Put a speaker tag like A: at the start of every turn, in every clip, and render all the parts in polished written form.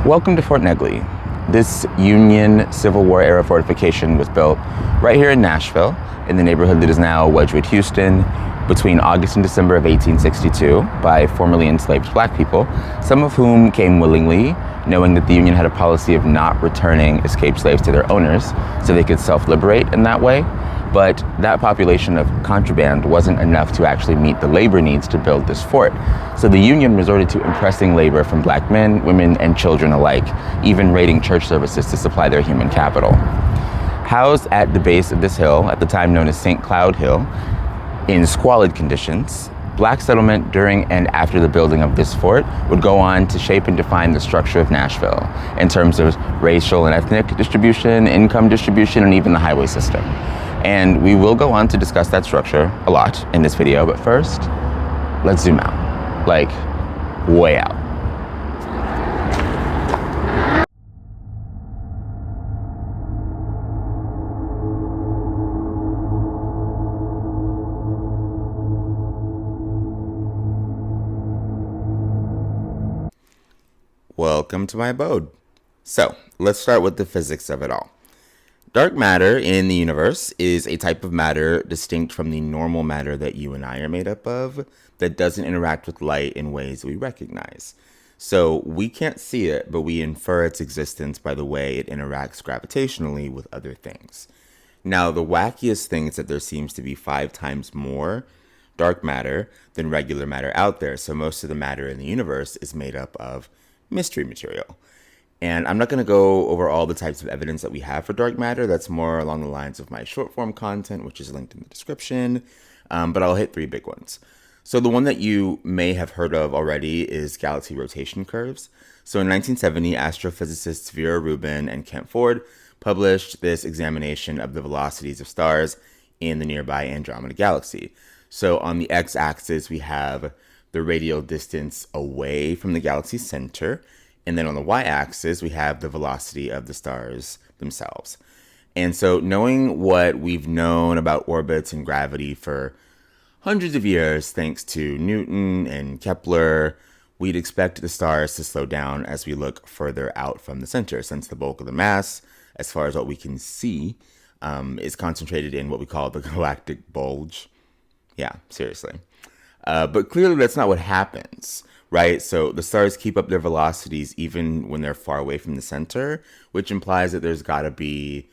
A: Welcome to Fort Negley. This Union Civil War era fortification was built right here in Nashville, in the neighborhood that is now Wedgwood, Houston, between August and December of 1862 by formerly enslaved black people, some of whom came willingly, knowing that the Union had a policy of not returning escaped slaves to their owners so they could self-liberate in that way. But that population of contraband wasn't enough to actually meet the labor needs to build this fort. So the Union resorted to impressing labor from black men, women, and children alike, even raiding church services to supply their human capital. Housed at the base of this hill, at the time known as St. Cloud Hill, in squalid conditions, black settlement during and after the building of this fort would go on to shape and define the structure of Nashville in terms of racial and ethnic distribution, income distribution, and even the highway system. And we will go on to discuss that structure a lot in this video, but first, let's zoom out, like way out. Welcome to my abode. So, let's start with the physics of it all. Dark matter in the universe is a type of matter distinct from the normal matter that you and I are made up of that doesn't interact with light in ways we recognize. So we can't see it, but we infer its existence by the way it interacts gravitationally with other things. Now, the wackiest thing is that there seems to be 5 times more dark matter than regular matter out there. So most of the matter in the universe is made up of mystery material. And I'm not going to go over all the types of evidence that we have for dark matter. That's more along the lines of my short form content, which is linked in the description. But I'll hit 3 big ones. So the one that you may have heard of already is galaxy rotation curves. So in 1970, astrophysicists Vera Rubin and Kent Ford published this examination of the velocities of stars in the nearby Andromeda galaxy. So on the x-axis, we have the radial distance away from the galaxy's center. And then on the y-axis, we have the velocity of the stars themselves. And so knowing what we've known about orbits and gravity for hundreds of years, thanks to Newton and Kepler, we'd expect the stars to slow down as we look further out from the center, since the bulk of the mass, as far as what we can see, is concentrated in what we call the galactic bulge. Yeah, seriously. But clearly that's not what happens. Right? So the stars keep up their velocities even when they're far away from the center, which implies that there's got to be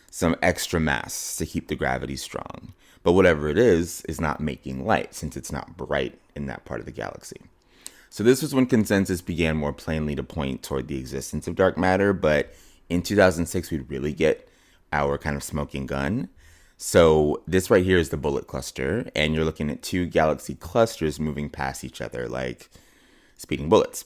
A: some extra mass to keep the gravity strong. But whatever it is not making light, since it's not bright in that part of the galaxy. So this was when consensus began more plainly to point toward the existence of dark matter, but in 2006 we'd really get our kind of smoking gun. So this right here is the bullet cluster, and you're looking at 2 galaxy clusters moving past each other like speeding bullets.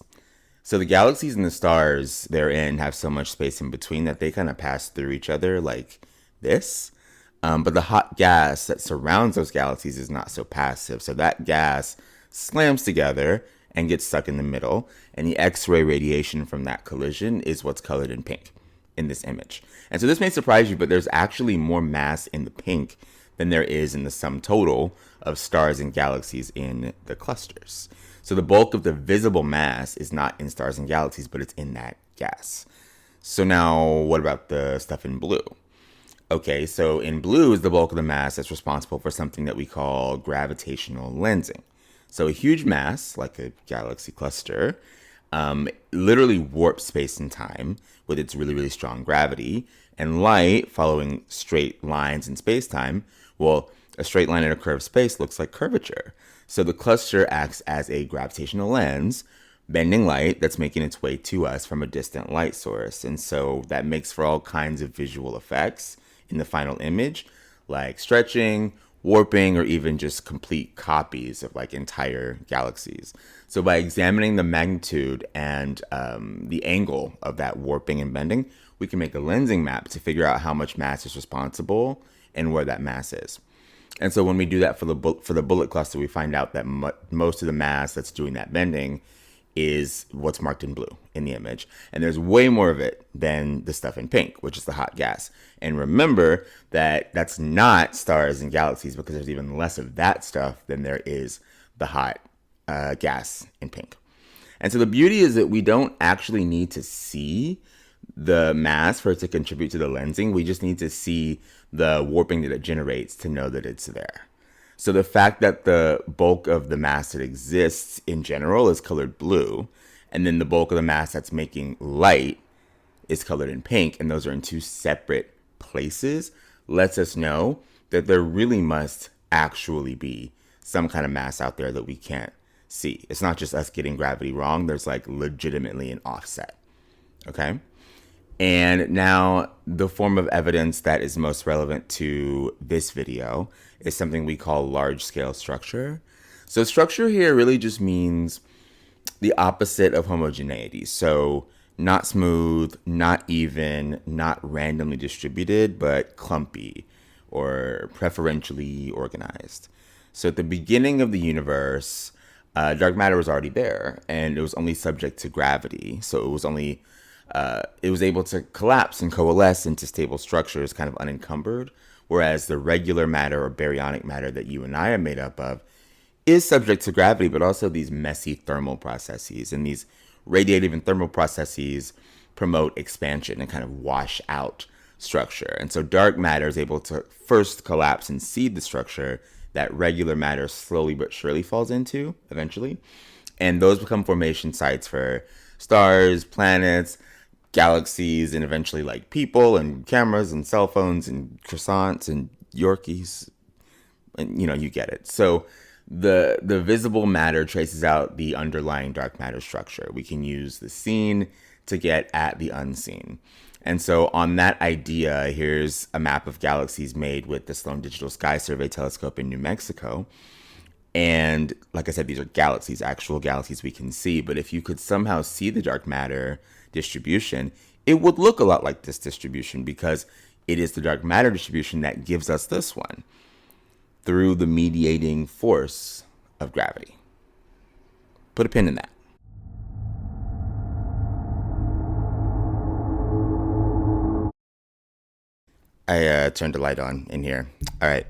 A: So the galaxies and the stars they're in have so much space in between that they kind of pass through each other like this. But the hot gas that surrounds those galaxies is not so passive. So that gas slams together and gets stuck in the middle. And the X-ray radiation from that collision is what's colored in pink in this image. And so this may surprise you, but there's actually more mass in the pink than there is in the sum total of stars and galaxies in the clusters. So the bulk of the visible mass is not in stars and galaxies, but it's in that gas. So now what about the stuff in blue? Okay, so in blue is the bulk of the mass that's responsible for something that we call gravitational lensing. So a huge mass, like a galaxy cluster, literally warps space and time with its really, really strong gravity. And light, following straight lines in space-time, well, a straight line in a curved space looks like curvature. So the cluster acts as a gravitational lens, bending light that's making its way to us from a distant light source. And so that makes for all kinds of visual effects in the final image, like stretching, warping, or even just complete copies of like entire galaxies. So by examining the magnitude and the angle of that warping and bending, we can make a lensing map to figure out how much mass is responsible and where that mass is. And so when we do that for the bullet cluster, we find out that most of the mass that's doing that bending is what's marked in blue in the image. And there's way more of it than the stuff in pink, which is the hot gas. And remember that that's not stars and galaxies, because there's even less of that stuff than there is the hot gas in pink. And so the beauty is that we don't actually need to see the mass for it to contribute to the lensing. We just need to see the warping that it generates to know that it's there. So the fact that the bulk of the mass that exists in general is colored blue, and then the bulk of the mass that's making light is colored in pink, and those are in two separate places, lets us know that there really must actually be some kind of mass out there that we can't see. It's not just us getting gravity wrong. There's like legitimately an offset. Okay? And now the form of evidence that is most relevant to this video is something we call large scale structure. So structure here really just means the opposite of homogeneity. So not smooth, not even, not randomly distributed, but clumpy or preferentially organized. So at the beginning of the universe, dark matter was already there, and it was only subject to gravity. So it was able to collapse and coalesce into stable structures kind of unencumbered, whereas the regular matter or baryonic matter that you and I are made up of is subject to gravity, but also these messy thermal processes. And these radiative and thermal processes promote expansion and kind of wash out structure. And so dark matter is able to first collapse and seed the structure that regular matter slowly but surely falls into eventually. And those become formation sites for stars, planets, galaxies, and eventually like people and cameras and cell phones and croissants and Yorkies. And you get it. So the visible matter traces out the underlying dark matter structure. We can use the seen to get at the unseen. And so on that idea, here's a map of galaxies made with the Sloan Digital Sky Survey telescope in New Mexico. And like I said, these are galaxies, actual galaxies we can see. But if you could somehow see the dark matter distribution, it would look a lot like this distribution, because it is the dark matter distribution that gives us this one through the mediating force of gravity. Put a pin in that. I turned the light on in here. All right.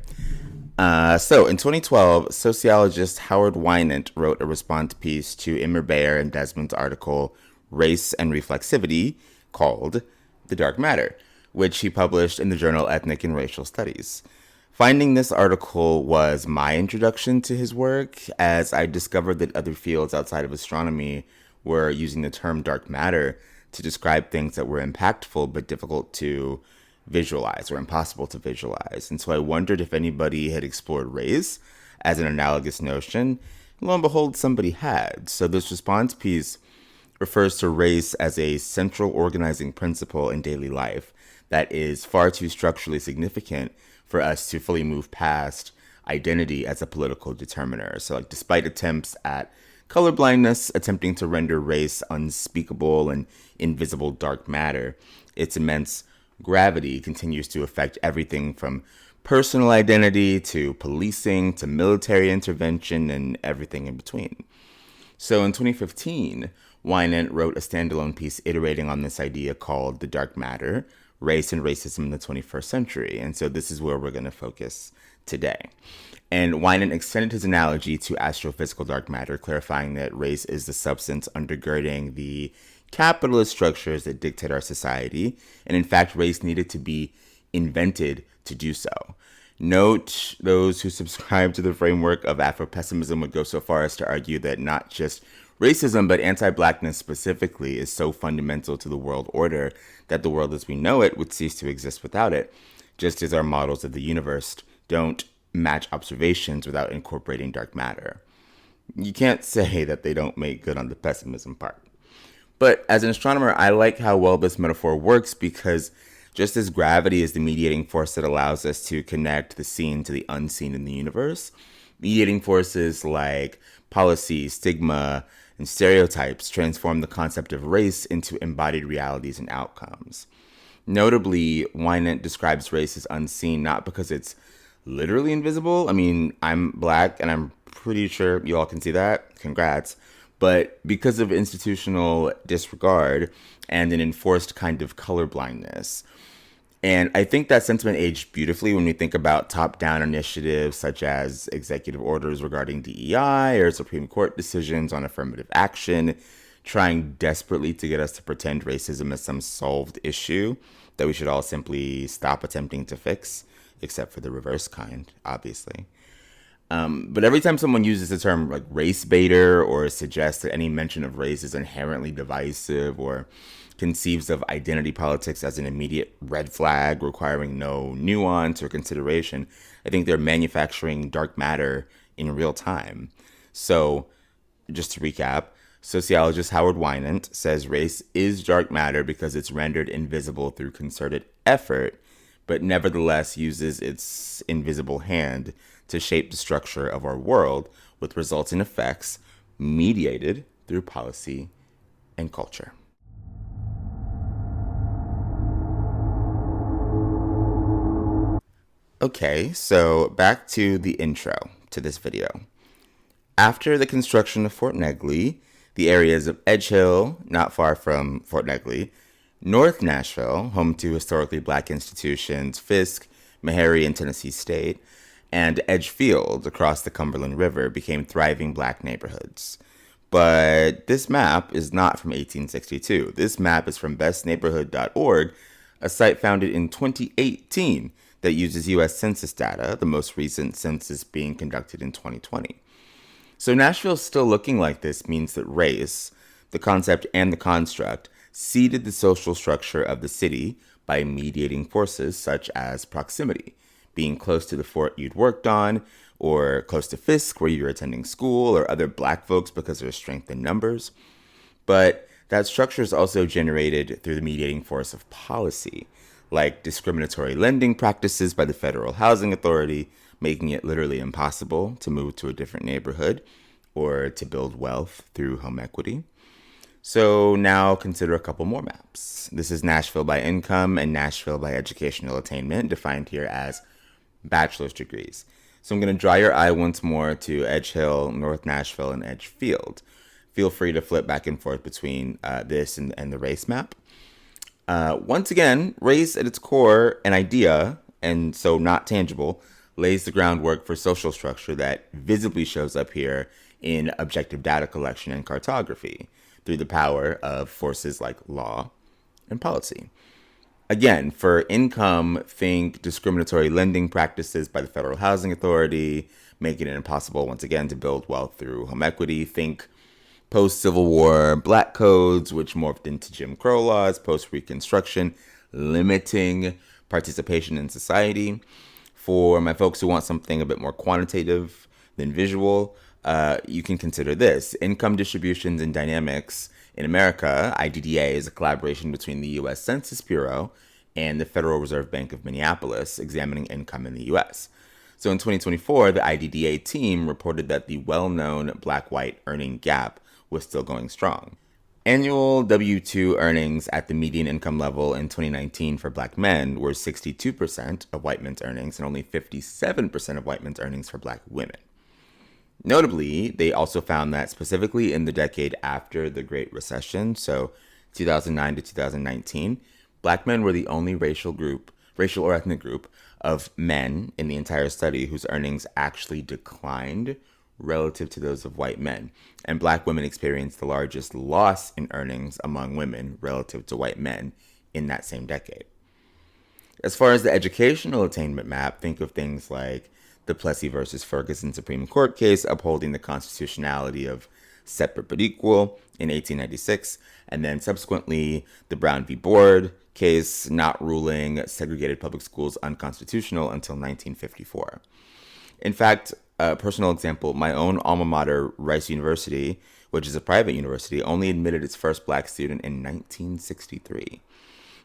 A: So in 2012, sociologist Howard Winant wrote a response piece to Immer Bayer and Desmond's article, Race and Reflexivity, called The Dark Matter, which he published in the journal Ethnic and Racial Studies. Finding this article was my introduction to his work, as I discovered that other fields outside of astronomy were using the term dark matter to describe things that were impactful but difficult to visualize or impossible to visualize. And so I wondered if anybody had explored race as an analogous notion. Lo and behold, somebody had. So this response piece refers to race as a central organizing principle in daily life that is far too structurally significant for us to fully move past identity as a political determiner. So like, despite attempts at colorblindness attempting to render race unspeakable and invisible dark matter, its immense gravity continues to affect everything from personal identity to policing to military intervention and everything in between. So in 2015, Winant wrote a standalone piece iterating on this idea called The Dark Matter, Race and Racism in the 21st Century. And so this is where we're going to focus today. And Winant extended his analogy to astrophysical dark matter, clarifying that race is the substance undergirding the capitalist structures that dictate our society, and in fact, race needed to be invented to do so. Note, those who subscribe to the framework of Afro-pessimism would go so far as to argue that not just racism, but anti-blackness specifically is so fundamental to the world order that the world as we know it would cease to exist without it, just as our models of the universe don't match observations without incorporating dark matter. You can't say that they don't make good on the pessimism part. But as an astronomer, I like how well this metaphor works, because just as gravity is the mediating force that allows us to connect the seen to the unseen in the universe, mediating forces like policy, stigma, and stereotypes transform the concept of race into embodied realities and outcomes. Notably, Winant describes race as unseen not because it's literally invisible. I mean, I'm black and I'm pretty sure you all can see that. Congrats. But because of institutional disregard and an enforced kind of colorblindness. And I think that sentiment aged beautifully when we think about top-down initiatives such as executive orders regarding DEI or Supreme Court decisions on affirmative action. trying desperately to get us to pretend racism is some solved issue that we should all simply stop attempting to fix, except for the reverse kind, obviously. But every time someone uses the term like race baiter or suggests that any mention of race is inherently divisive or conceives of identity politics as an immediate red flag requiring no nuance or consideration, I think they're manufacturing dark matter in real time. So, just to recap, sociologist Howard Winant says race is dark matter because it's rendered invisible through concerted effort, but nevertheless uses its invisible hand to shape the structure of our world with results and effects mediated through policy and culture. Okay, so back to the intro to this video. After the construction of Fort Negley, the areas of Edge Hill, not far from Fort Negley, North Nashville, home to historically black institutions Fisk, Meharry, and Tennessee State, and Edgefield across the Cumberland River became thriving black neighborhoods. But this map is not from 1862. This map is from bestneighborhood.org, a site founded in 2018 that uses U.S. Census data, the most recent census being conducted in 2020. So Nashville still looking like this means that race, the concept and the construct, seeded the social structure of the city by mediating forces such as proximity, being close to the fort you'd worked on, or close to Fisk where you're attending school, or other black folks because there's strength in numbers. But that structure is also generated through the mediating force of policy, like discriminatory lending practices by the Federal Housing Authority, making it literally impossible to move to a different neighborhood or to build wealth through home equity. So now consider a couple more maps. This is Nashville by income and Nashville by educational attainment, defined here as bachelor's degrees. So I'm going to draw your eye once more to Edge Hill, North Nashville, and Edgefield. Feel free to flip back and forth between this and the race map. Once again, race at its core, an idea, and so not tangible, lays the groundwork for social structure that visibly shows up here in objective data collection and cartography through the power of forces like law and policy. Again, for income, think discriminatory lending practices by the Federal Housing Authority, making it impossible, once again, to build wealth through home equity. Think post-Civil War black codes, which morphed into Jim Crow laws, post-Reconstruction, limiting participation in society. For my folks who want something a bit more quantitative than visual, you can consider this. Income distributions and dynamics in America, IDDA, is a collaboration between the U.S. Census Bureau and the Federal Reserve Bank of Minneapolis, examining income in the U.S. So in 2024, the IDDA team reported that the well-known black-white earning gap was still going strong. Annual W-2 earnings at the median income level in 2019 for black men were 62% of white men's earnings and only 57% of white men's earnings for black women. Notably, they also found that specifically in the decade after the Great Recession, so 2009 to 2019, black men were the only racial or ethnic group of men in the entire study whose earnings actually declined relative to those of white men. And black women experienced the largest loss in earnings among women relative to white men in that same decade. As far as the educational attainment map, think of things like the Plessy versus Ferguson Supreme Court case upholding the constitutionality of separate but equal in 1896, and then subsequently the Brown v. Board case not ruling segregated public schools unconstitutional until 1954. In fact, a personal example, my own alma mater, Rice University, which is a private university, only admitted its first black student in 1963.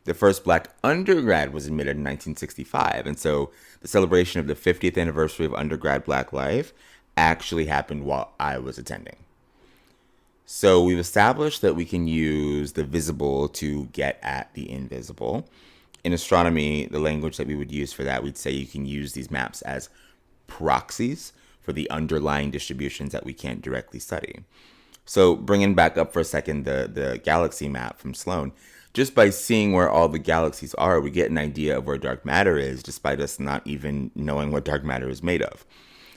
A: The first black undergrad was admitted in 1965, and so the celebration of the 50th anniversary of undergrad black life actually happened while I was attending. So we've established that we can use the visible to get at the invisible. In astronomy, the language that we would use for that, we'd say you can use these maps as proxies for the underlying distributions that we can't directly study. So bringing back up for a second the galaxy map from Sloan, just by seeing where all the galaxies are, we get an idea of where dark matter is, despite us not even knowing what dark matter is made of.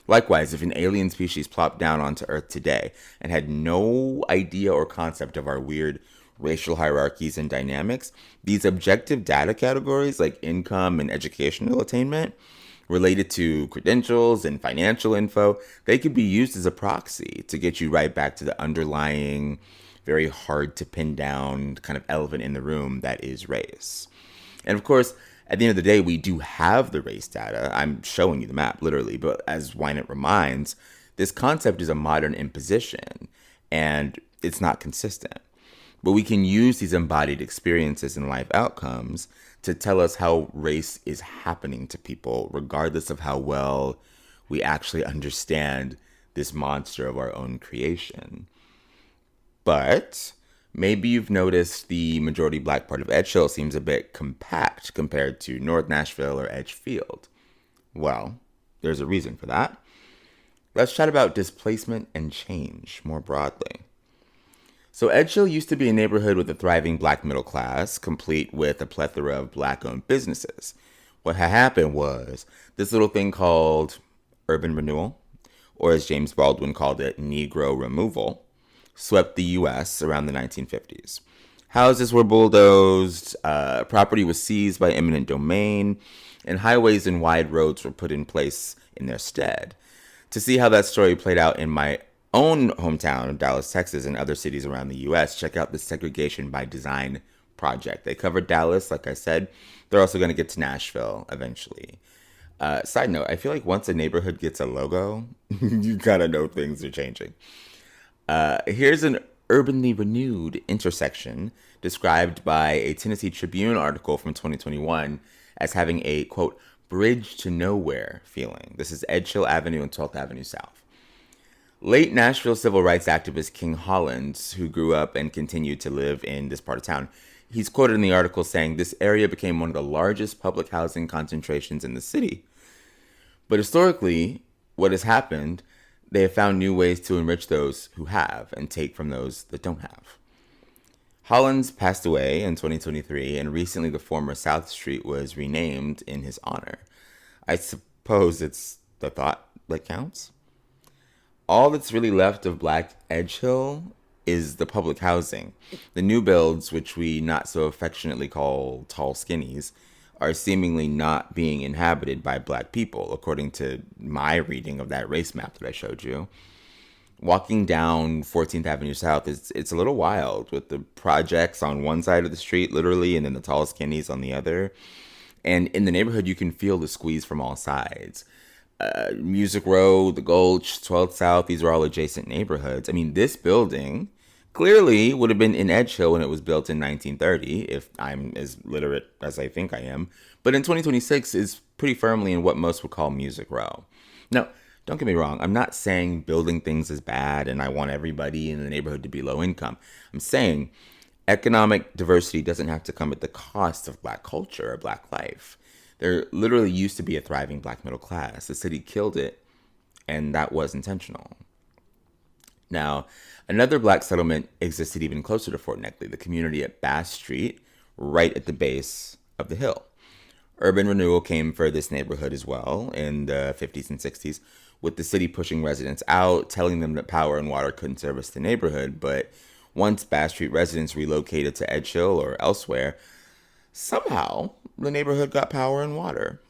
A: Likewise, if an alien species plopped down onto Earth today and had no idea or concept of our weird racial hierarchies and dynamics, these objective data categories like income and educational attainment related to credentials and financial info, they could be used as a proxy to get you right back to the underlying, very hard to pin down kind of elephant in the room that is race. And of course, at the end of the day, we do have the race data. I'm showing you the map, literally. But as Wynant reminds, this concept is a modern imposition and it's not consistent. But we can use these embodied experiences and life outcomes to tell us how race is happening to people, regardless of how well we actually understand this monster of our own creation. But maybe you've noticed the majority black part of Edgehill seems a bit compact compared to North Nashville or Edgefield. Well, there's a reason for that. Let's chat about displacement and change more broadly. So, Edgehill used to be a neighborhood with a thriving black middle class, complete with a plethora of black owned businesses. What had happened was this little thing called urban renewal, or as James Baldwin called it, Negro removal, swept the US around the 1950s. Houses were bulldozed, property was seized by eminent domain, and highways and wide roads were put in place in their stead. To see how that story played out in my own hometown of Dallas, Texas, and other cities around the US, check out the Segregation by Design project. They covered Dallas, like I said. They're also going to get to Nashville eventually. Side note, I feel like once a neighborhood gets a logo, you gotta know things are changing. Here's an urbanly renewed intersection described by a Tennessee Tribune article from 2021 as having a, quote, bridge to nowhere feeling. This is Edgehill Avenue and 12th Avenue South. Late Nashville civil rights activist King Hollins, who grew up and continued to live in this part of town, he's quoted in the article saying this area became one of the largest public housing concentrations in the city. But historically, what has happened, they have found new ways to enrich those who have and take from those that don't have. Hollins passed away in 2023, and recently the former South Street was renamed in his honor. I suppose it's the thought that counts. All that's really left of Black Edgehill is the public housing. The new builds, which we not so affectionately call tall skinnies, are seemingly not being inhabited by black people, according to my reading of that race map that I showed you. Walking down 14th Avenue South, it's a little wild with the projects on one side of the street, literally, and then the tall skinnies on the other. And in the neighborhood, you can feel the squeeze from all sides. Music Row, the Gulch, 12th South, these are all adjacent neighborhoods. I mean, this building clearly would have been in Edgehill when it was built in 1930, if I'm as literate as I think I am. But in 2026 is pretty firmly in what most would call Music Row. Now, don't get me wrong, I'm not saying building things is bad and I want everybody in the neighborhood to be low income. I'm saying economic diversity doesn't have to come at the cost of black culture or black life. There literally used to be a thriving black middle class. The city killed it, and that was intentional. Now, another black settlement existed even closer to Fort Negley, the community at Bass Street, right at the base of the hill. Urban renewal came for this neighborhood as well in the 50s and 60s, with the city pushing residents out, telling them that power and water couldn't service the neighborhood. But once Bass Street residents relocated to Edgehill or elsewhere, somehow the neighborhood got power and water.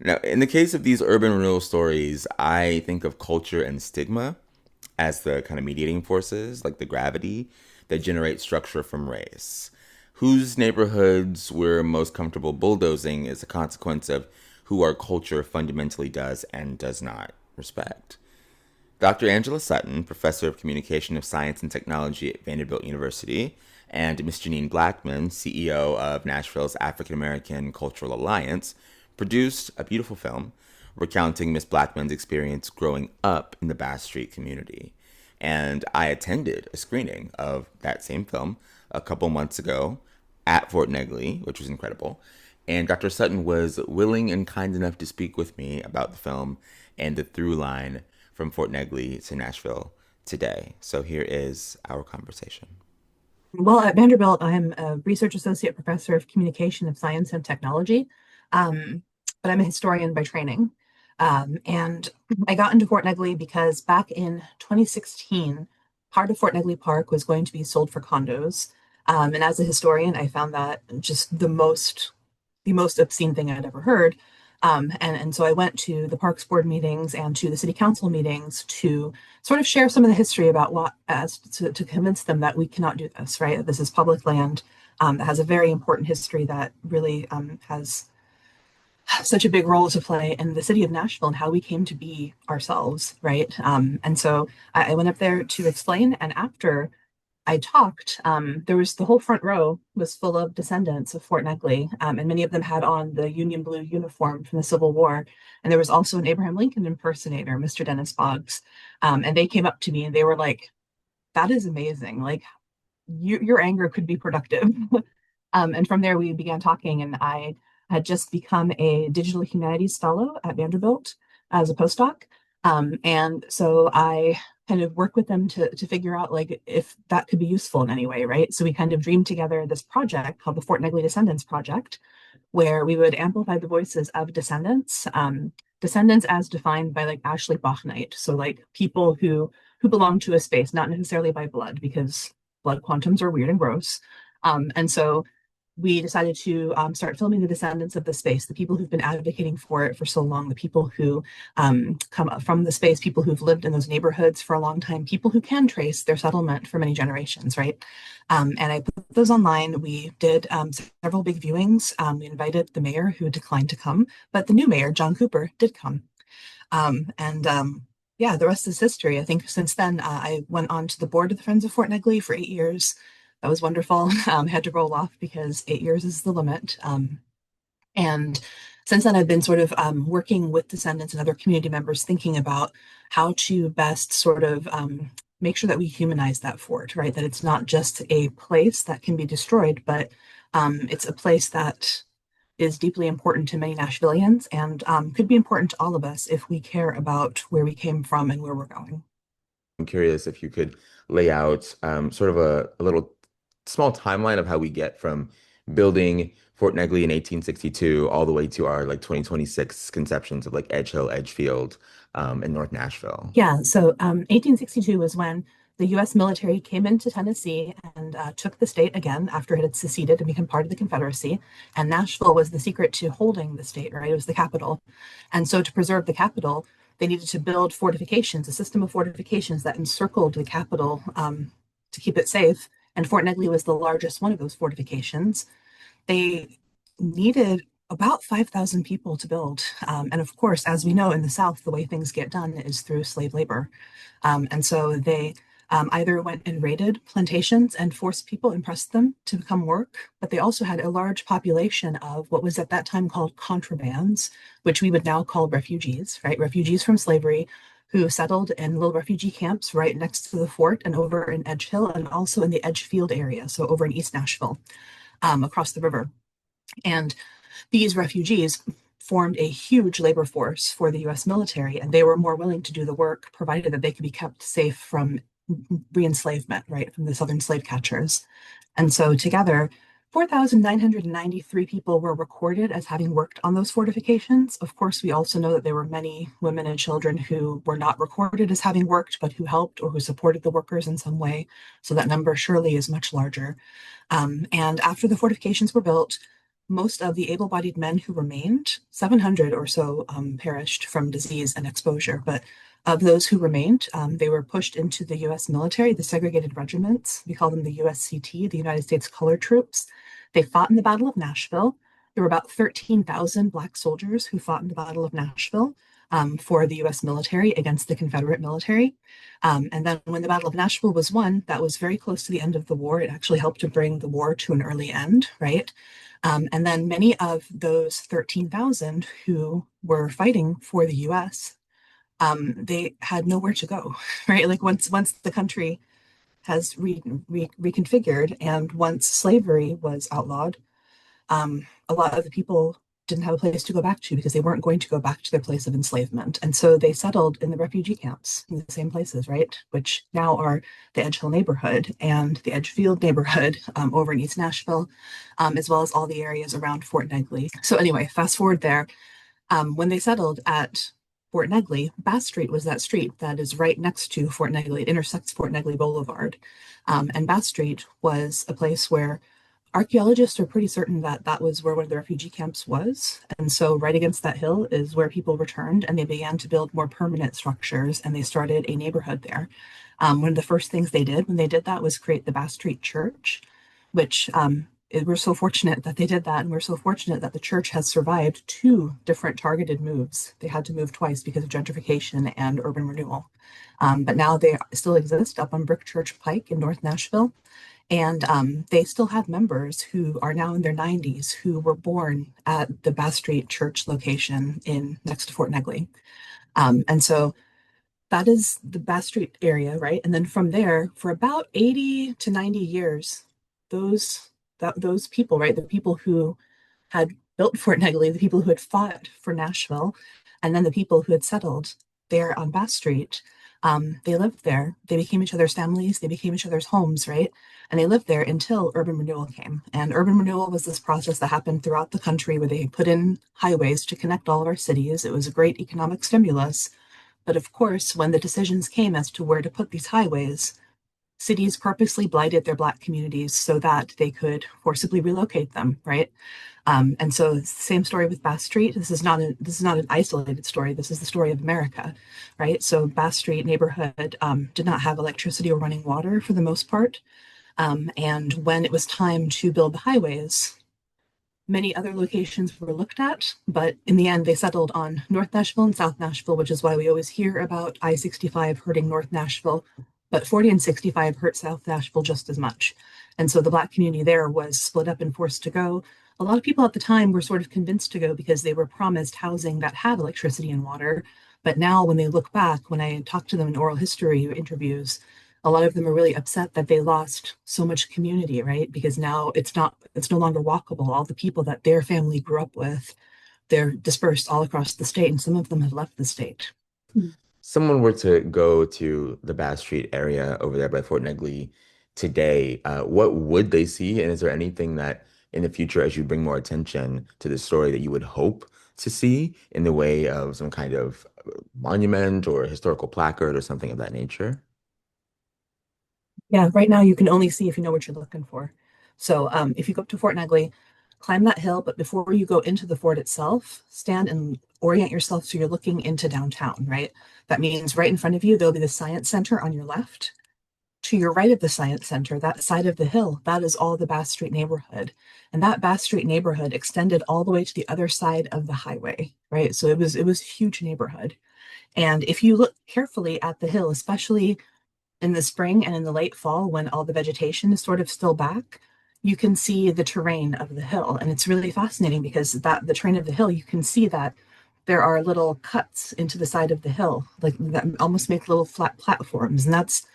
A: Now, in the case of these urban renewal stories, I think of culture and stigma as the kind of mediating forces, like the gravity that generate structure from race. Whose neighborhoods we're most comfortable bulldozing is a consequence of who our culture fundamentally does and does not respect. Dr. Angela Sutton, professor of communication of science and technology at Vanderbilt University, and Ms. Janine Blackman, CEO of Nashville's African American Cultural Alliance, produced a beautiful film recounting Ms. Blackman's experience growing up in the Bass Street community. And I attended a screening of that same film a couple months ago at Fort Negley, which was incredible. And Dr. Sutton was willing and kind enough to speak with me about the film and the through line from Fort Negley to Nashville today. So here is our conversation.
B: Well, at Vanderbilt, I'm a research associate professor of communication of science and technology, but I'm a historian by training. And I got into Fort Negley because back in 2016, part of Fort Negley Park was going to be sold for condos. And as a historian, I found that just the most obscene thing I'd ever heard. And so I went to the Parks Board meetings and to the City Council meetings to sort of share some of the history about what, as to convince them that we cannot do this, right? This is public land that has a very important history that really has such a big role to play in the city of Nashville and how we came to be ourselves, right? And so I went up there to explain, and after I talked, there was the whole front row was full of descendants of Fort Negley, and many of them had on the Union Blue uniform from the Civil War. And there was also an Abraham Lincoln impersonator, Mr. Dennis Boggs. And they came up to me and they were like, "That is amazing. Like, your anger could be productive." And from there, we began talking, and I had just become a digital humanities fellow at Vanderbilt as a postdoc. And so I kind of worked with them to figure out like if that could be useful in any way, right? So we kind of dreamed together this project called the Fort Negley Descendants Project, where we would amplify the voices of descendants, descendants as defined by like Ashley Bachnight. So like people who belong to a space, not necessarily by blood, because blood quantums are weird and gross. And so we decided to start filming the descendants of the space, the people who've been advocating for it for so long, the people who come from the space, people who've lived in those neighborhoods for a long time, people who can trace their settlement for many generations, right? And I put those online. We did several big viewings. We invited the mayor who declined to come, but the new mayor, John Cooper, did come. And yeah, the rest is history. I think since then, I went on to the board of the Friends of Fort Negley for 8 years. That was wonderful. Had to roll off because 8 years is the limit. And since then, I've been sort of working with descendants and other community members, thinking about how to best sort of make sure that we humanize that fort, right? That it's not just a place that can be destroyed, but it's a place that is deeply important to many Nashvillians and could be important to all of us if we care about where we came from and where we're going.
A: I'm curious if you could lay out sort of a little small timeline of how we get from building Fort Negley in 1862 all the way to our like 2026 conceptions of like Edge Hill, Edgefield, in North Nashville.
B: Yeah, so 1862 was when the US military came into Tennessee and took the state again after it had seceded and become part of the Confederacy. And Nashville was the secret to holding the state, right? It was the capital. And so to preserve the capital, they needed to build fortifications, a system of fortifications that encircled the capital to keep it safe. And Fort Negley was the largest one of those fortifications. They needed about 5,000 people to build. And of course, as we know in the South, the way things get done is through slave labor. And so they either went and raided plantations and forced people and pressed them to come work, but they also had a large population of what was at that time called contrabands, which we would now call refugees, right? Refugees from slavery who settled in little refugee camps right next to the fort and over in Edge Hill and also in the Edgefield area, so over in East Nashville, across the river. And these refugees formed a huge labor force for the US military, and they were more willing to do the work provided that they could be kept safe from re-enslavement, right, from the Southern slave catchers. And so together, 4,993 people were recorded as having worked on those fortifications. Of course, we also know that there were many women and children who were not recorded as having worked, but who helped or who supported the workers in some way. So that number surely is much larger. And after the fortifications were built, most of the able-bodied men who remained, 700 or so, perished from disease and exposure. But of those who remained, they were pushed into the US military, the segregated regiments. We call them the USCT, the United States Colored Troops. They fought in the Battle of Nashville. There were about 13,000 Black soldiers who fought in the Battle of Nashville for the US military against the Confederate military. And then when the Battle of Nashville was won, that was very close to the end of the war. It actually helped to bring the war to an early end, right? And then many of those 13,000 who were fighting for the US, they had nowhere to go, right? Like once the country has reconfigured and once slavery was outlawed, a lot of the people didn't have a place to go back to because they weren't going to go back to their place of enslavement. And so they settled in the refugee camps in the same places, right? Which now are the Edge Hill neighborhood and the Edgefield neighborhood over in East Nashville, as well as all the areas around Fort Negley. So anyway, fast forward there. When they settled at Fort Negley, Bass Street was that street that is right next to Fort Negley. It intersects Fort Negley Boulevard. And Bass Street was a place where archaeologists are pretty certain that that was where one of the refugee camps was. And so, right against that hill is where people returned and they began to build more permanent structures and they started a neighborhood there. One of the first things they did when they did that was create the Bass Street Church, which we're so fortunate that they did that. And we're so fortunate that the church has survived two different targeted moves. They had to move twice because of gentrification and urban renewal. But now they still exist up on Brick Church Pike in North Nashville. And they still have members who are now in their 90s who were born at the Bass Street Church location in next to Fort Negley. And so that is the Bass Street area, right? And then from there, for about 80 to 90 years, those those people, right, the people who had built Fort Negley, the people who had fought for Nashville, and then the people who had settled there on Bass Street, they lived there. They became each other's families. They became each other's homes, right? And they lived there until urban renewal came. And urban renewal was this process that happened throughout the country where they put in highways to connect all of our cities. It was a great economic stimulus. But of course, when the decisions came as to where to put these highways, cities purposely blighted their Black communities so that they could forcibly relocate them, right? And so it's the same story with Bass Street. This is not an isolated story. This is the story of America, right? So Bass Street neighborhood did not have electricity or running water for the most part. And when it was time to build the highways, many other locations were looked at, but in the end, they settled on North Nashville and South Nashville, which is why we always hear about I-65 hurting North Nashville, but 40 and 65 hurt South Nashville just as much. And so the Black community there was split up and forced to go. A lot of people at the time were sort of convinced to go because they were promised housing that had electricity and water. But now, when they look back, when I talk to them in oral history interviews, a lot of them are really upset that they lost so much community, right? Because now it's no longer walkable. All the people that their family grew up with, they're dispersed all across the state, and some of them have left the state.
A: Someone were to go to the Bass Street area over there by Fort Negley today, what would they see? And is there anything that in the future, as you bring more attention to the story, that you would hope to see in the way of some kind of monument or historical placard or something of that nature?
B: Yeah, right now you can only see if you know what you're looking for. So if you go up to Fort Negley, climb that hill, but before you go into the fort itself, stand and orient yourself so you're looking into downtown, right? That means right in front of you, there'll be the Science Center on your left. To your right of the Science Center, that side of the hill, that is all the Bass Street neighborhood. And that Bass Street neighborhood extended all the way to the other side of the highway, right? So it was a huge neighborhood. And if you look carefully at the hill, especially in the spring and in the late fall when all the vegetation is sort of still back, you can see the terrain of the hill. And it's really fascinating because that the terrain of the hill, you can see that there are little cuts into the side of the hill, like that almost make little flat platforms. And that's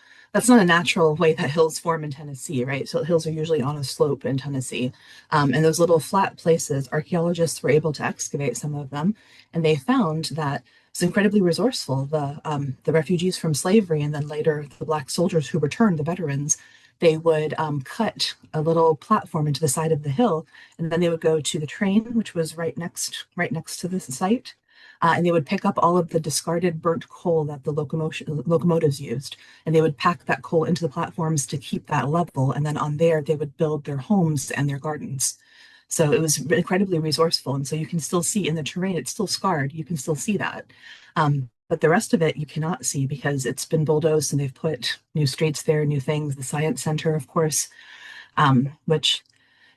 B: not a natural way that hills form in Tennessee, right? So hills are usually on a slope in Tennessee. And those little flat places, archaeologists were able to excavate some of them, and they found that it's incredibly resourceful. The refugees from slavery and then later the Black soldiers who returned, the veterans, they would cut a little platform into the side of the hill, and then they would go to the train, which was right next to the site, and they would pick up all of the discarded burnt coal that the locomotives used, and they would pack that coal into the platforms to keep that level, and then on there they would build their homes and their gardens. So it was incredibly resourceful. And so you can still see in the terrain, it's still scarred. You can still see that. But the rest of it you cannot see because it's been bulldozed and they've put new streets there, new things, the Science Center, of course, which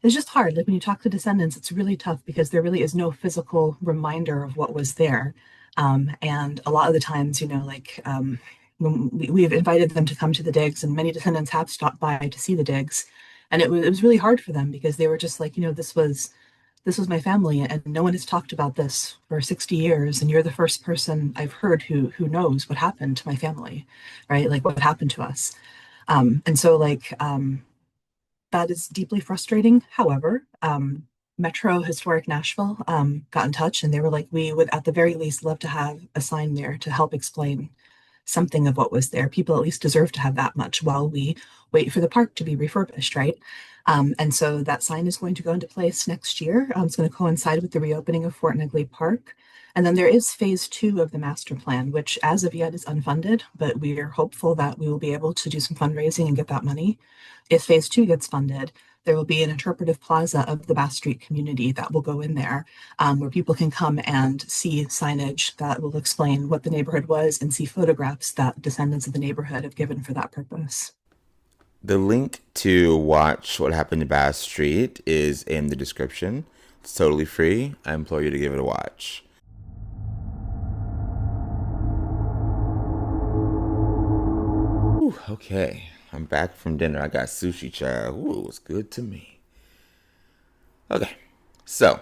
B: is just hard. Like when you talk to descendants, it's really tough because there really is no physical reminder of what was there. And a lot of the times, when we've invited them to come to the digs, and many descendants have stopped by to see the digs, and it was really hard for them because they were just like, this was my family, and no one has talked about this for 60 years, and you're the first person I've heard who knows what happened to my family, right? Like what happened to us. And so that is deeply frustrating. However, Metro Historic Nashville got in touch and they were like, we would at the very least love to have a sign there to help explain something of what was there. People at least deserve to have that much while we wait for the park to be refurbished, right? And so that sign is going to go into place next year. It's going to coincide with the reopening of Fort Negley Park. And then there is phase two of the master plan, which as of yet is unfunded, but we are hopeful that we will be able to do some fundraising and get that money. If phase two gets funded, there will be an interpretive plaza of the Bass Street community that will go in there, where people can come and see signage that will explain what the neighborhood was and see photographs that descendants of the neighborhood have given for that purpose.
A: The link to watch What Happened to Bass Street is in the description. It's totally free. I implore you to give it a watch. Whew, okay, I'm back from dinner. I got sushi, child. Ooh, it's good to me. Okay, so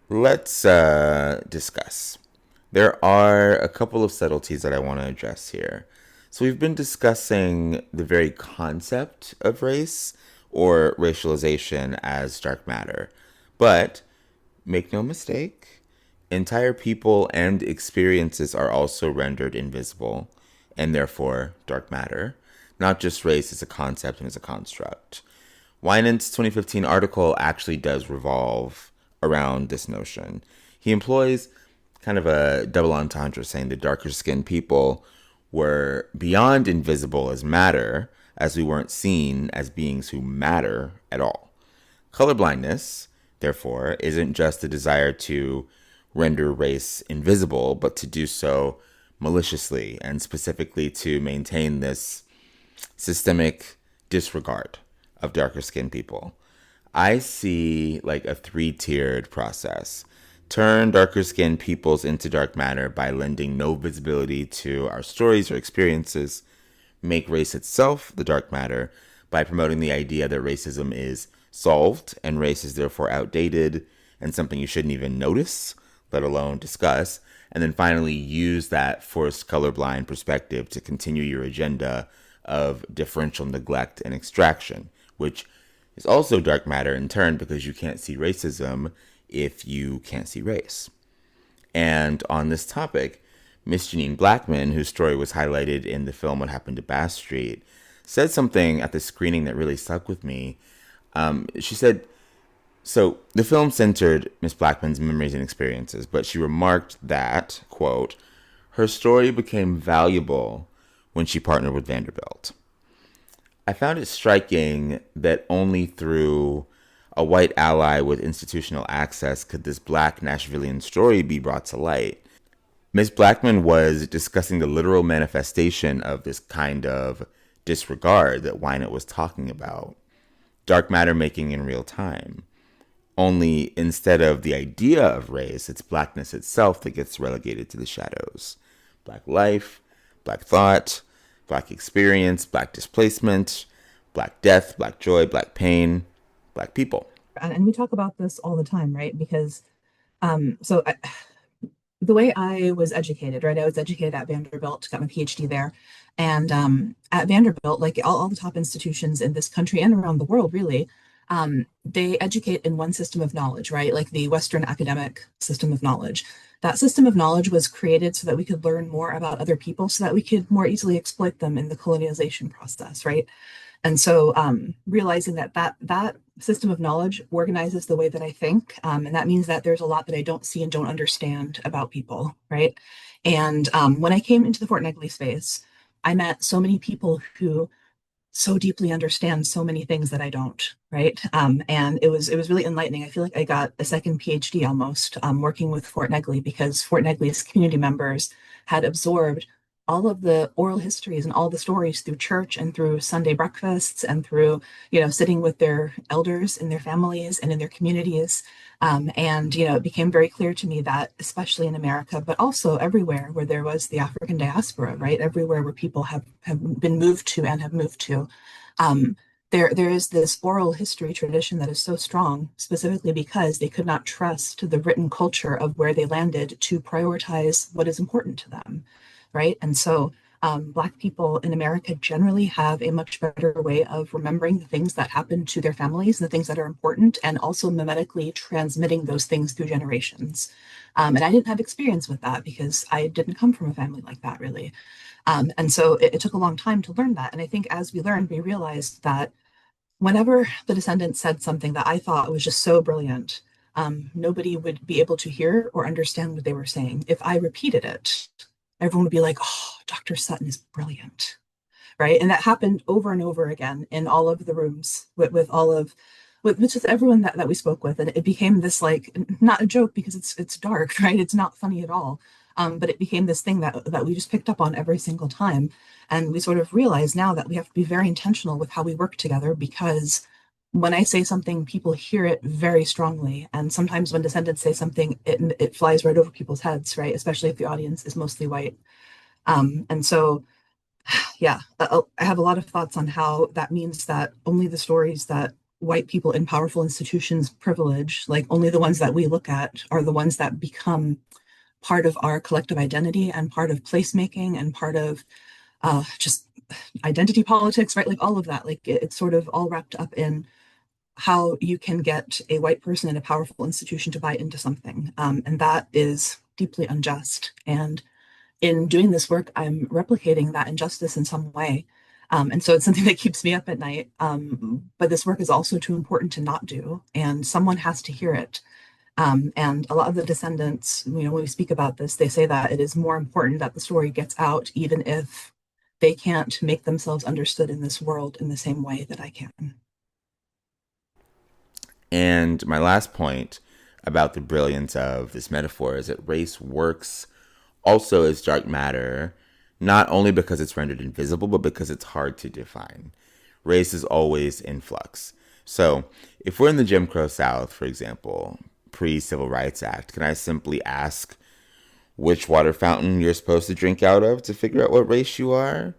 A: let's discuss. There are a couple of subtleties that I want to address here. So we've been discussing the very concept of race or racialization as dark matter. But make no mistake, entire people and experiences are also rendered invisible and therefore dark matter, not just race as a concept and as a construct. Winant's 2015 article actually does revolve around this notion. He employs kind of a double entendre, saying the darker skinned people were beyond invisible as matter, as we weren't seen as beings who matter at all. Colorblindness, therefore, isn't just a desire to render race invisible, but to do so maliciously and specifically to maintain this systemic disregard of darker skinned people. I see like a three-tiered process. Turn darker skinned peoples into dark matter by lending no visibility to our stories or experiences. Make race itself the dark matter by promoting the idea that racism is solved and race is therefore outdated and something you shouldn't even notice, let alone discuss. And then finally use that forced colorblind perspective to continue your agenda of differential neglect and extraction, which is also dark matter in turn because you can't see racism if you can't see race. And on this topic, Miss Janine Blackman, whose story was highlighted in the film What Happened to Bass Street, said something at the screening that really stuck with me. She said, so the film centered Miss Blackman's memories and experiences, but she remarked that, quote, her story became valuable when she partnered with Vanderbilt. I found it striking that only through a white ally with institutional access could this black Nashvilleian story be brought to light. Ms. Blackman was discussing the literal manifestation of this kind of disregard that Wynant was talking about. Dark matter making in real time. Only instead of the idea of race, it's blackness itself that gets relegated to the shadows. Black life, black thought, black experience, black displacement, black death, black joy, black pain, black people.
B: And we talk about this all the time, right? Because so I, the way I was educated, right? I was educated at Vanderbilt, got my PhD there. And at Vanderbilt, like all the top institutions in this country and around the world, really, they educate in one system of knowledge, right? Like the Western academic system of knowledge. That system of knowledge was created so that we could learn more about other people, so that we could more easily exploit them in the colonialization process, right? And so realizing that system of knowledge organizes the way that I think. And that means that there's a lot that I don't see and don't understand about people, right? And when I came into the Fort Negley space, I met so many people who so deeply understand so many things that I don't, right? And it was really enlightening. I feel like I got a second PhD almost working with Fort Negley, because Fort Negley's community members had absorbed all of the oral histories and all the stories through church and through Sunday breakfasts and through, sitting with their elders in their families and in their communities. And, it became very clear to me that, especially in America, but also everywhere where there was the African diaspora, right? Everywhere where people have been moved to and have moved to. There is this oral history tradition that is so strong, specifically because they could not trust the written culture of where they landed to prioritize what is important to them, right? And so Black people in America generally have a much better way of remembering the things that happen to their families, the things that are important, and also mimetically transmitting those things through generations. And I didn't have experience with that because I didn't come from a family like that, really. And so it took a long time to learn that. And I think as we learned, we realized that whenever the descendants said something that I thought was just so brilliant, nobody would be able to hear or understand what they were saying. If I repeated it, everyone would be like, oh, Dr. Sutton is brilliant, right? And that happened over and over again in all of the rooms with all of with just everyone that we spoke with. And it became this like not a joke because it's dark, right? It's not funny at all. But it became this thing that we just picked up on every single time. And we sort of realize now that we have to be very intentional with how we work together because when I say something, people hear it very strongly. And sometimes when descendants say something, it flies right over people's heads, right? Especially if the audience is mostly white. And so yeah, I have a lot of thoughts on how that means that only the stories that white people in powerful institutions privilege, like only the ones that we look at, are the ones that become part of our collective identity and part of placemaking and part of just identity politics, right? Like all of that, like it's sort of all wrapped up in how you can get a white person in a powerful institution to buy into something. And that is deeply unjust. And in doing this work, I'm replicating that injustice in some way. And so it's something that keeps me up at night. But this work is also too important to not do, and someone has to hear it. And a lot of the descendants, when we speak about this, they say that it is more important that the story gets out, even if they can't make themselves understood in this world in the same way that I can.
A: And my last point about the brilliance of this metaphor is that race works also as dark matter, not only because it's rendered invisible, but because it's hard to define. Race is always in flux. So, if we're in the Jim Crow South, for example, pre Civil Rights Act, can I simply ask which water fountain you're supposed to drink out of to figure out what race you are?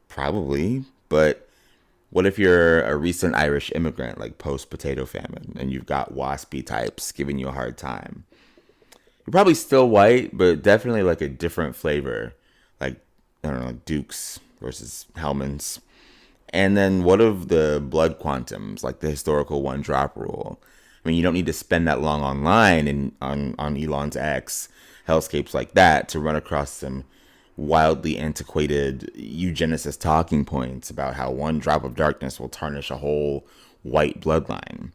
A: Probably. But what if you're a recent Irish immigrant, like post potato famine, and you've got waspy types giving you a hard time? You're probably still white, but definitely like a different flavor. Like, I don't know, like Dukes versus Hellman's. And then what of the blood quantums, like the historical one drop rule? I mean, you don't need to spend that long online and on Elon's X, hellscapes like that, to run across some wildly antiquated eugenicist talking points about how one drop of darkness will tarnish a whole white bloodline.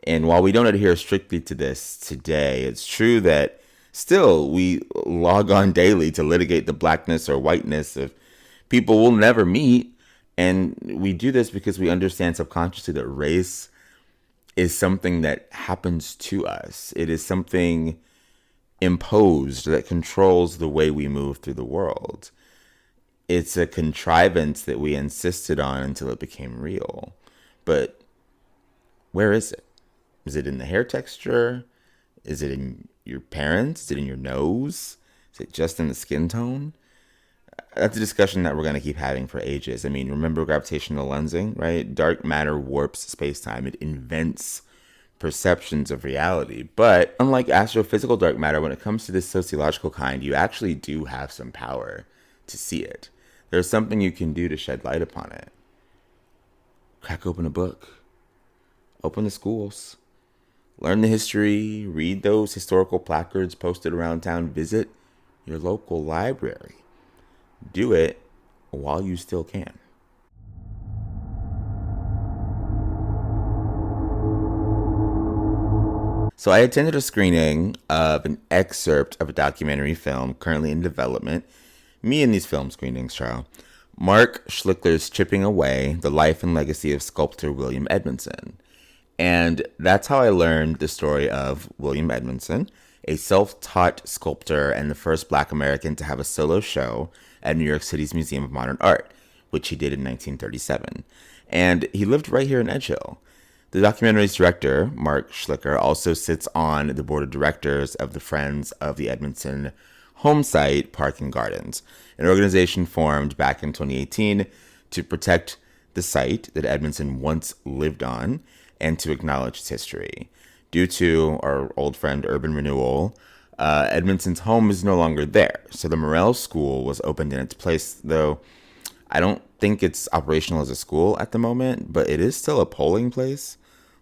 A: And while we don't adhere strictly to this today, it's true that still we log on daily to litigate the blackness or whiteness of people we'll never meet. And we do this because we understand subconsciously that race is something that happens to us. It is something imposed that controls the way we move through the world. It's a contrivance that we insisted on until it became real. But where is it? Is it in the hair texture? Is it in your parents? Is it in your nose? Is it just in the skin tone? That's a discussion that we're going to keep having for ages. I mean, remember gravitational lensing, right? Dark matter warps space-time. It invents perceptions of reality. But unlike astrophysical dark matter, when it comes to this sociological kind, you actually do have some power to see it. There's something you can do to shed light upon it. Crack open a book. Open the schools. Learn the history. Read those historical placards posted around town. Visit your local library. Do it while you still can. So I attended a screening of an excerpt of a documentary film currently in development. Me and these film screenings, Charles. Mark Schlichter's Chipping Away, The Life and Legacy of Sculptor William Edmondson. And that's how I learned the story of William Edmondson, a self-taught sculptor and the first Black American to have a solo show at New York City's Museum of Modern Art, which he did in 1937. And he lived right here in Edge Hill. The documentary's director, Mark Schlichter, also sits on the board of directors of the Friends of the Edmondson Homesite Park and Gardens, an organization formed back in 2018 to protect the site that Edmondson once lived on and to acknowledge its history. Due to our old friend urban renewal, Edmondson's home is no longer there. So the Morrell School was opened in its place, though I don't think it's operational as a school at the moment, but it is still a polling place.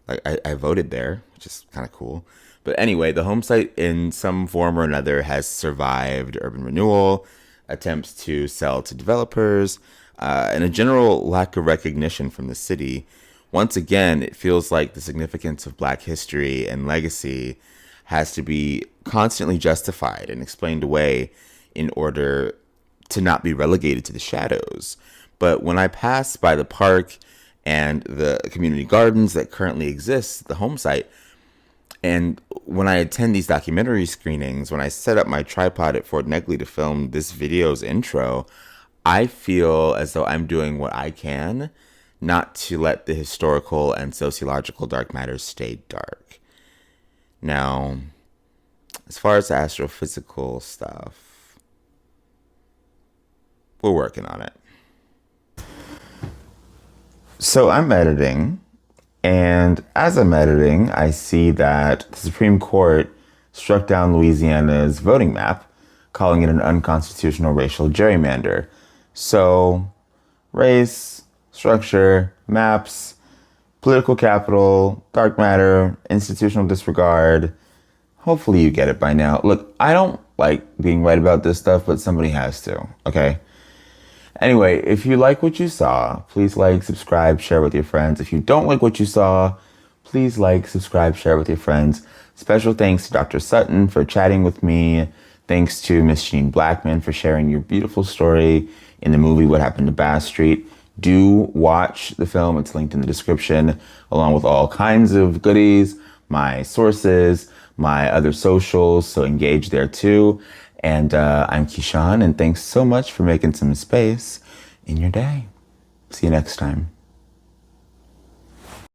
A: Like I voted there, which is kind of cool. But anyway, the home site in some form or another has survived urban renewal, attempts to sell to developers, and a general lack of recognition from the city, once again, it feels like the significance of Black history and legacy has to be constantly justified and explained away in order to not be relegated to the shadows. But when I pass by the park and the community gardens that currently exist, the home site, and when I attend these documentary screenings, when I set up my tripod at Fort Negley to film this video's intro, I feel as though I'm doing what I can not to let the historical and sociological dark matter stay dark. Now, as far as the astrophysical stuff, we're working on it. So I'm editing, and as I'm editing, I see that the Supreme Court struck down Louisiana's voting map, calling it an unconstitutional racial gerrymander. So, race, structure, maps, political capital, dark matter, institutional disregard. Hopefully you get it by now. Look, I don't like being right about this stuff, but somebody has to, okay? Anyway, if you like what you saw, please like, subscribe, share with your friends. If you don't like what you saw, please like, subscribe, share with your friends. Special thanks to Dr. Sutton for chatting with me. Thanks to Miss Jean Blackman for sharing your beautiful story in the movie What Happened to Bass Street. Do watch the film. It's linked in the description, along with all kinds of goodies, my sources, my other socials, so engage there too. And I'm Keyshawn, and thanks so much for making some space in your day. See you next time.